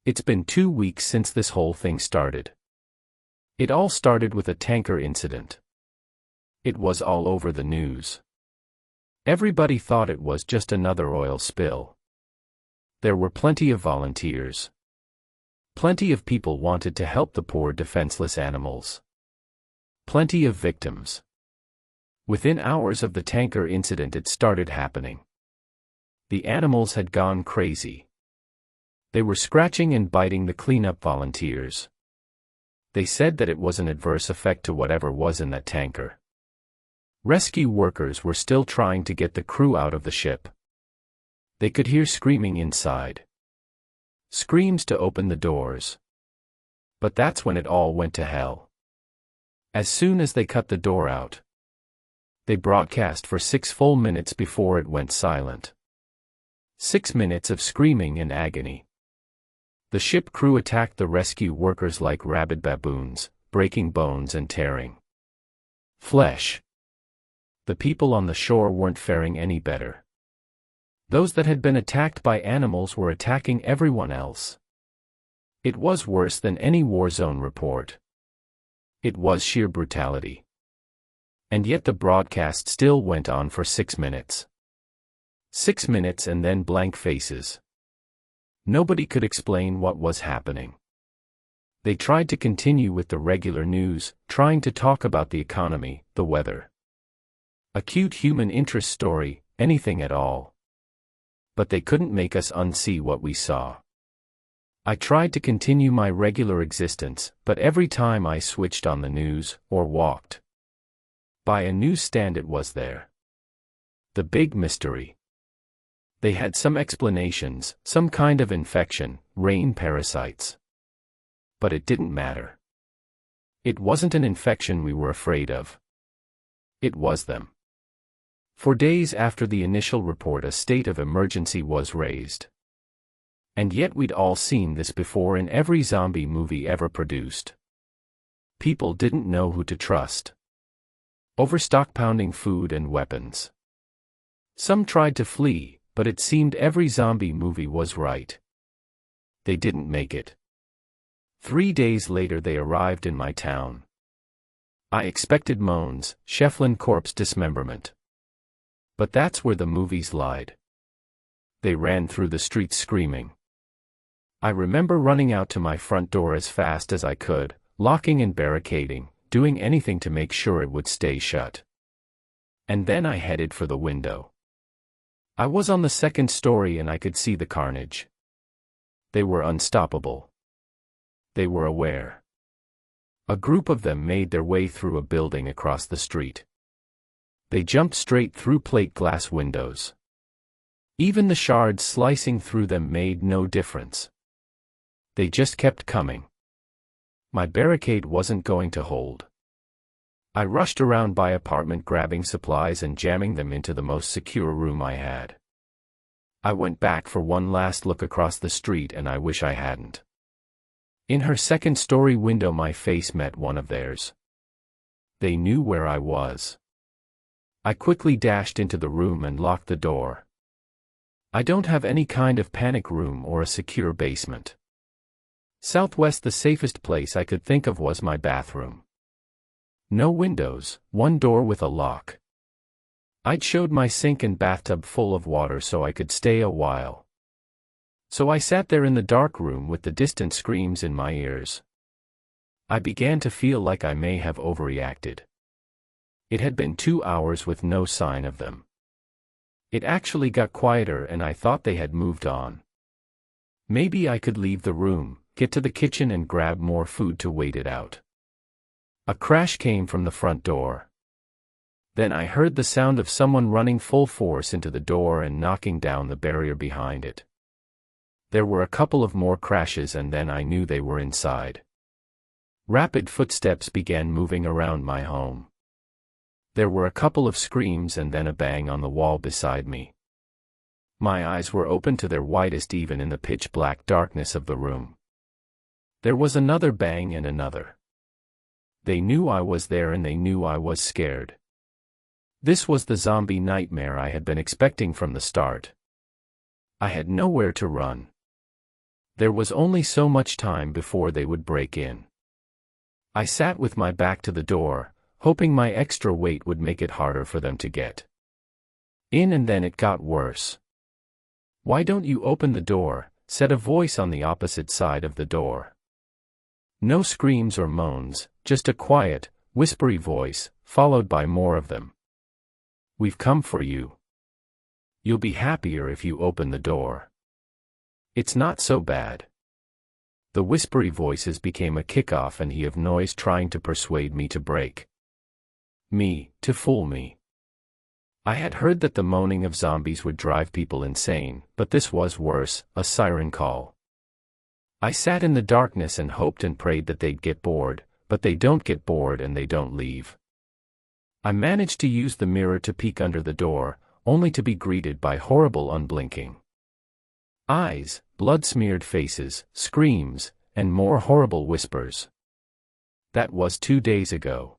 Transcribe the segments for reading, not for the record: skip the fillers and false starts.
It's been 2 weeks since this whole thing started. It all started with a tanker incident. It was all over the news. Everybody thought it was just another oil spill. There were plenty of volunteers. Plenty of people wanted to help the poor defenseless animals. Plenty of victims. Within hours of the tanker incident, it started happening. The animals had gone crazy. They were scratching and biting the cleanup volunteers. They said that it was an adverse effect to whatever was in that tanker. Rescue workers were still trying to get the crew out of the ship. They could hear screaming inside. Screams to open the doors. But that's when it all went to hell. As soon as they cut the door out, they broadcast for 6 full minutes before it went silent. 6 minutes of screaming and agony. The ship crew attacked the rescue workers like rabid baboons, breaking bones and tearing flesh. The people on the shore weren't faring any better. Those that had been attacked by animals were attacking everyone else. It was worse than any war zone report. It was sheer brutality. And yet the broadcast still went on for 6 minutes. 6 minutes and then blank faces. Nobody could explain what was happening. They tried to continue with the regular news, trying to talk about the economy, the weather. A cute human interest story, anything at all. But they couldn't make us unsee what we saw. I tried to continue my regular existence, but every time I switched on the news, or walked by a newsstand, it was there. The big mystery. They had some explanations, some kind of infection, rain parasites. But it didn't matter. It wasn't an infection we were afraid of. It was them. For days after the initial report, a state of emergency was raised. And yet we'd all seen this before in every zombie movie ever produced. People didn't know who to trust. Overstockpounding food and weapons. Some tried to flee, but it seemed every zombie movie was right. They didn't make it. 3 days later they arrived in my town. I expected moans, Shefflin corpse dismemberment. But that's where the movies lied. They ran through the streets screaming. I remember running out to my front door as fast as I could, locking and barricading, doing anything to make sure it would stay shut. And then I headed for the window. I was on the 2nd story and I could see the carnage. They were unstoppable. They were aware. A group of them made their way through a building across the street. They jumped straight through plate glass windows. Even the shards slicing through them made no difference. They just kept coming. My barricade wasn't going to hold. I rushed around my apartment grabbing supplies and jamming them into the most secure room I had. I went back for one last look across the street and I wish I hadn't. In her 2nd story window my face met one of theirs. They knew where I was. I quickly dashed into the room and locked the door. I don't have any kind of panic room or a secure basement. Southwest, the safest place I could think of was my bathroom. No windows, one door with a lock. I'd showed my sink and bathtub full of water so I could stay a while. So I sat there in the dark room with the distant screams in my ears. I began to feel like I may have overreacted. It had been 2 hours with no sign of them. It actually got quieter and I thought they had moved on. Maybe I could leave the room, get to the kitchen and grab more food to wait it out. A crash came from the front door. Then I heard the sound of someone running full force into the door and knocking down the barrier behind it. There were a couple of more crashes and then I knew they were inside. Rapid footsteps began moving around my home. There were a couple of screams and then a bang on the wall beside me. My eyes were open to their widest even in the pitch-black darkness of the room. There was another bang and another. They knew I was there and they knew I was scared. This was the zombie nightmare I had been expecting from the start. I had nowhere to run. There was only so much time before they would break in. I sat with my back to the door, hoping my extra weight would make it harder for them to get in, and then it got worse. "Why don't you open the door?" said a voice on the opposite side of the door. No screams or moans, just a quiet, whispery voice, followed by more of them. "We've come for you. You'll be happier if you open the door. It's not so bad." The whispery voices became a kickoff and he of noise trying to persuade me to break. To fool me. I had heard that the moaning of zombies would drive people insane, but this was worse, a siren call. I sat in the darkness and hoped and prayed that they'd get bored, but they don't get bored and they don't leave. I managed to use the mirror to peek under the door, only to be greeted by horrible unblinking eyes, blood-smeared faces, screams, and more horrible whispers. That was 2 days ago.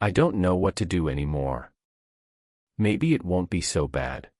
I don't know what to do anymore. Maybe it won't be so bad.